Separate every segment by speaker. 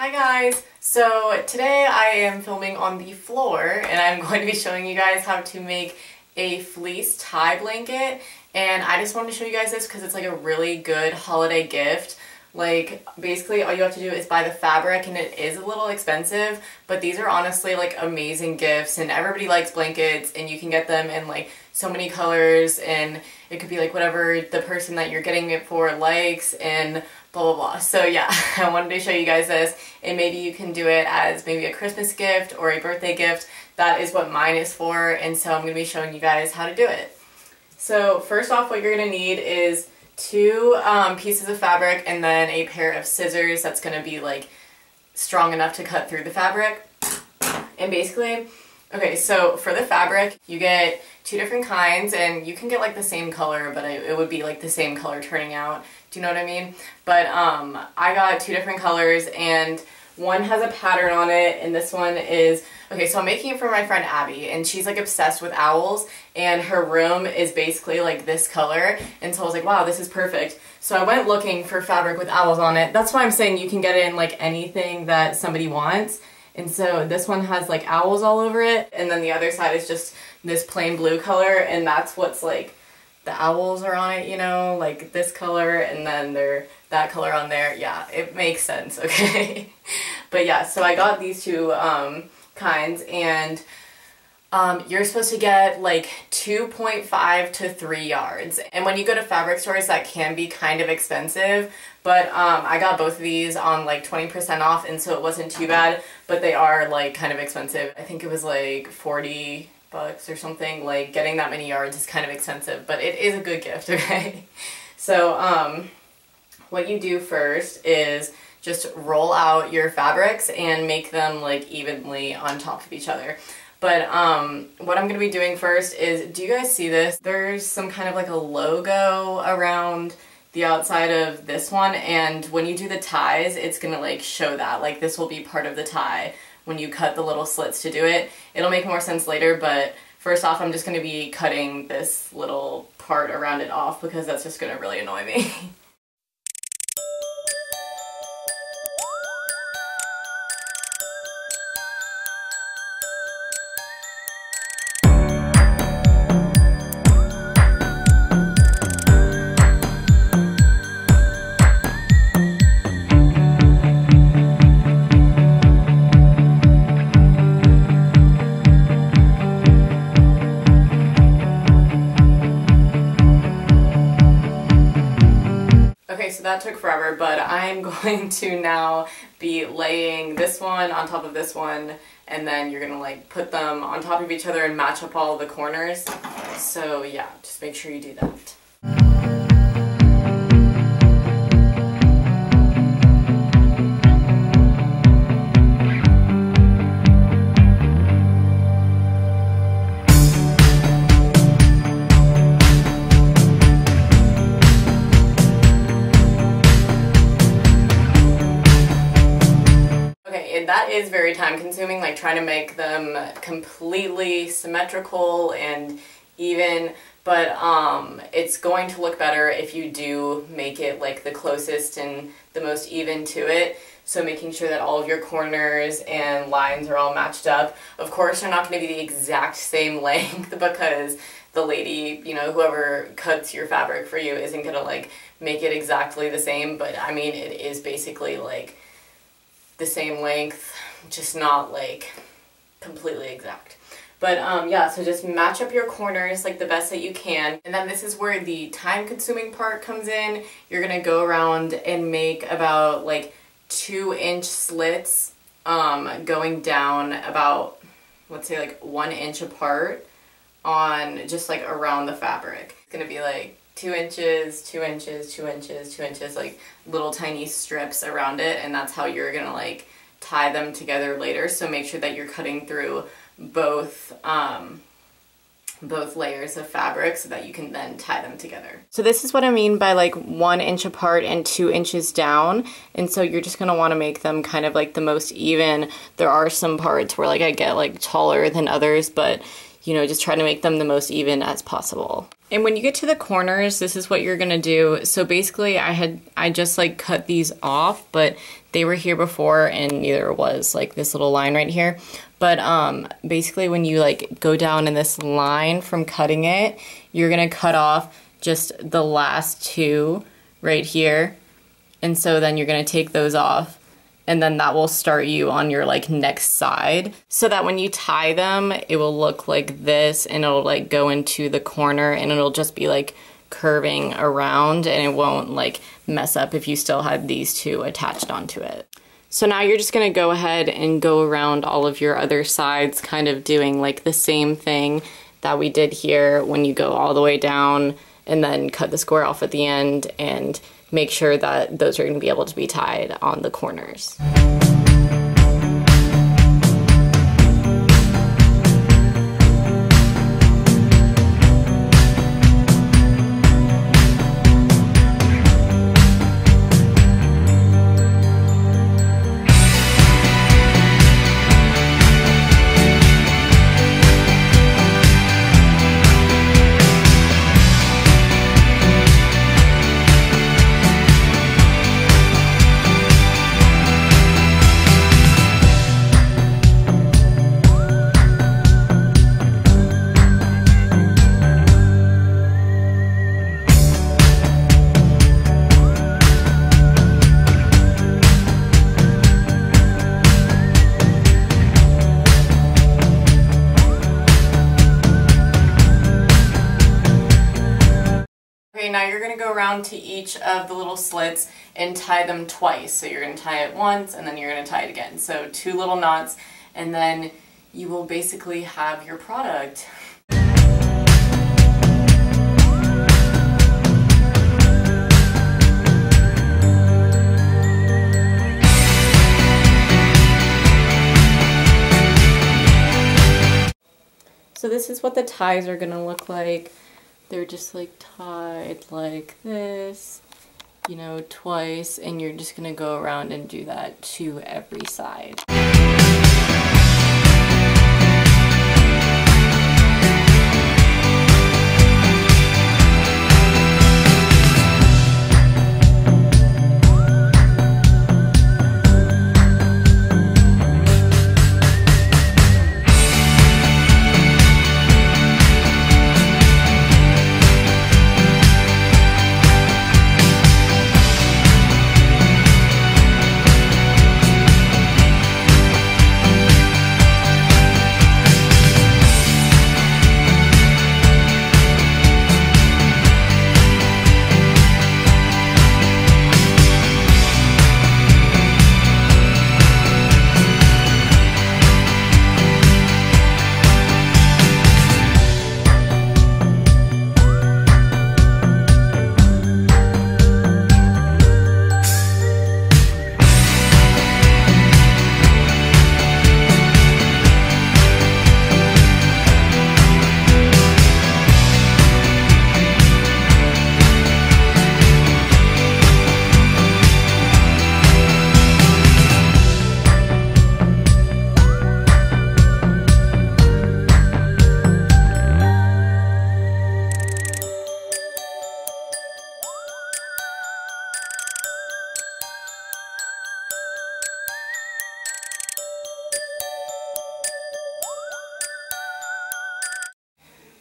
Speaker 1: Hi guys! So today I am filming on the floor and I'm going to be showing you guys how to make a fleece tie blanket, and I just wanted to show you guys this because it's like a really good holiday gift. Like basically all you have to do is buy the fabric, and it is a little expensive, but these are honestly like amazing gifts, and everybody likes blankets and you can get them in like so many colors, and it could be like whatever the person that you're getting it for likes and blah blah blah. So yeah, I wanted to show you guys this, and maybe you can do it as maybe a Christmas gift or a birthday gift. That is what mine is for, and so I'm going to be showing you guys how to do it. So first off, what you're going to need is two pieces of fabric and then a pair of scissors that's going to be like strong enough to cut through the fabric. And basically, okay, so for the fabric, you get two different kinds, and you can get like the same color, but it would be like the same color turning out. Do you know what I mean? But I got two different colors, and one has a pattern on it, and this one is, okay, so I'm making it for my friend Abby, and she's like obsessed with owls, and her room is basically like this color, and so I was like, wow, this is perfect. So I went looking for fabric with owls on it. That's why I'm saying you can get it in like anything that somebody wants. And so this one has like owls all over it, and then the other side is just this plain blue color, and that's what's like, the owls are on it, you know, like this color, and then that color on there. Yeah, it makes sense, okay? But yeah, so I got these two kinds, and you're supposed to get like 2.5 to 3 yards. And when you go to fabric stores, that can be kind of expensive, but I got both of these on like 20% off, and so it wasn't too bad, but they are like kind of expensive. I think it was like 40 bucks or something. Like getting that many yards is kind of expensive, but it is a good gift, okay? So what you do first is just roll out your fabrics and make them like evenly on top of each other. But what I'm going to be doing first is, do you guys see this? There's some kind of like a logo around the outside of this one, and when you do the ties, it's going to like show that. Like this will be part of the tie when you cut the little slits to do it. It'll make more sense later, but first off, I'm just going to be cutting this little part around it off because that's just going to really annoy me. So that took forever, but I'm going to now be laying this one on top of this one, and then you're gonna like put them on top of each other and match up all the corners. So yeah, just make sure you do that. That is very time consuming, like trying to make them completely symmetrical and even, but it's going to look better if you do make it like the closest and the most even to it. So making sure that all of your corners and lines are all matched up. Of course, they're not going to be the exact same length because the lady, you know, whoever cuts your fabric for you isn't going to like make it exactly the same, but I mean, it is basically like the same length, just not like completely exact. But yeah, so just match up your corners like the best that you can, and then this is where the time consuming part comes in. You're gonna go around and make about like 2-inch slits going down about, let's say like 1 inch apart on just like around the fabric. It's gonna be like 2 inches, 2 inches, 2 inches, 2 inches, like little tiny strips around it, and that's how you're gonna like tie them together later. So make sure that you're cutting through both layers of fabric so that you can then tie them together. So this is what I mean by like 1 inch apart and 2 inches down, and so you're just gonna want to make them kind of like the most even. There are some parts where like I get like taller than others, but you know, just try to make them the most even as possible. And when you get to the corners, this is what you're gonna do. So basically I just like cut these off, but they were here before and neither was like this little line right here. But basically when you like go down in this line from cutting it, you're gonna cut off just the last two right here. And so then you're gonna take those off, and then that will start you on your like next side, so that when you tie them, it will look like this and it'll like go into the corner and it'll just be like curving around, and it won't like mess up if you still had these two attached onto it. So now you're just gonna go ahead and go around all of your other sides, kind of doing like the same thing that we did here when you go all the way down, and then cut the square off at the end and make sure that those are going to be able to be tied on the corners. Okay, now you're going to go around to each of the little slits and tie them twice. So you're going to tie it once and then you're going to tie it again. So 2 little knots, and then you will basically have your product. So this is what the ties are going to look like. They're just like tied like this, you know, twice, and you're just gonna go around and do that to every side.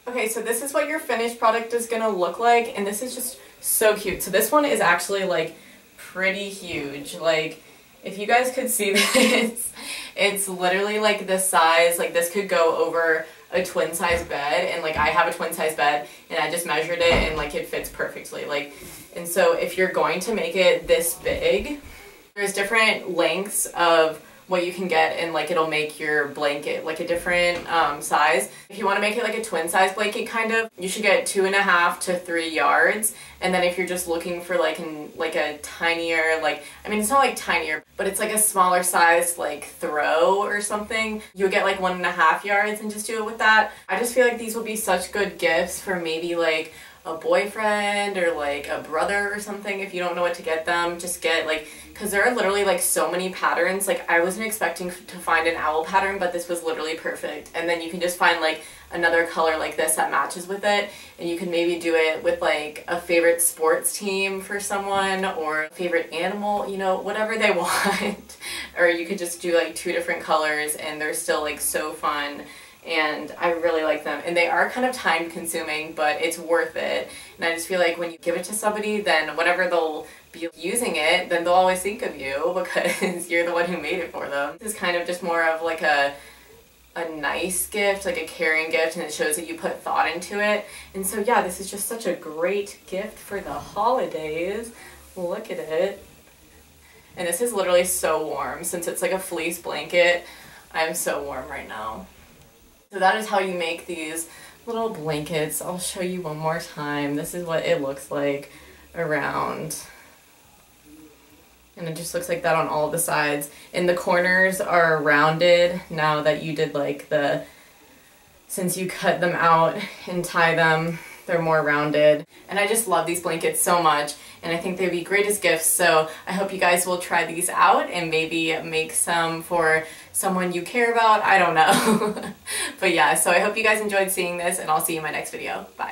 Speaker 1: Okay, so this is what your finished product is gonna look like, and this is just so cute. So this one is actually like pretty huge. Like, if you guys could see this, it's literally like the size, like this could go over a twin size bed, and like I have a twin size bed and I just measured it and like it fits perfectly. Like, and so if you're going to make it this big, there's different lengths of what you can get, and like it'll make your blanket like a different size. If you want to make it like a twin size blanket kind of, you should get 2.5 to 3 yards. And then if you're just looking for like a tinier, like, I mean it's not like tinier, but it's like a smaller size like throw or something, you'll get like 1.5 yards and just do it with that. I just feel like these will be such good gifts for maybe like a boyfriend or like a brother or something, if you don't know what to get them, just get like, because there are literally like so many patterns. Like I wasn't expecting to find an owl pattern, but this was literally perfect. And then you can just find like another color like this that matches with it, and you can maybe do it with like a favorite sports team for someone or a favorite animal, you know, whatever they want. Or you could just do like 2 different colors and they're still like so fun. And I really like them, and they are kind of time consuming, but it's worth it. And I just feel like when you give it to somebody, then whatever they'll be using it, then they'll always think of you because you're the one who made it for them. This is kind of just more of like a nice gift, like a caring gift, and it shows that you put thought into it. And so yeah, this is just such a great gift for the holidays. Look at it. And this is literally so warm. Since it's like a fleece blanket, I'm so warm right now. So that is how you make these little blankets. I'll show you one more time. This is what it looks like around. And it just looks like that on all the sides. And the corners are rounded now that you did like since you cut them out and tie them, they're more rounded. And I just love these blankets so much, and I think they'd be great as gifts. So I hope you guys will try these out and maybe make some for someone you care about. I don't know. But yeah, so I hope you guys enjoyed seeing this, and I'll see you in my next video. Bye.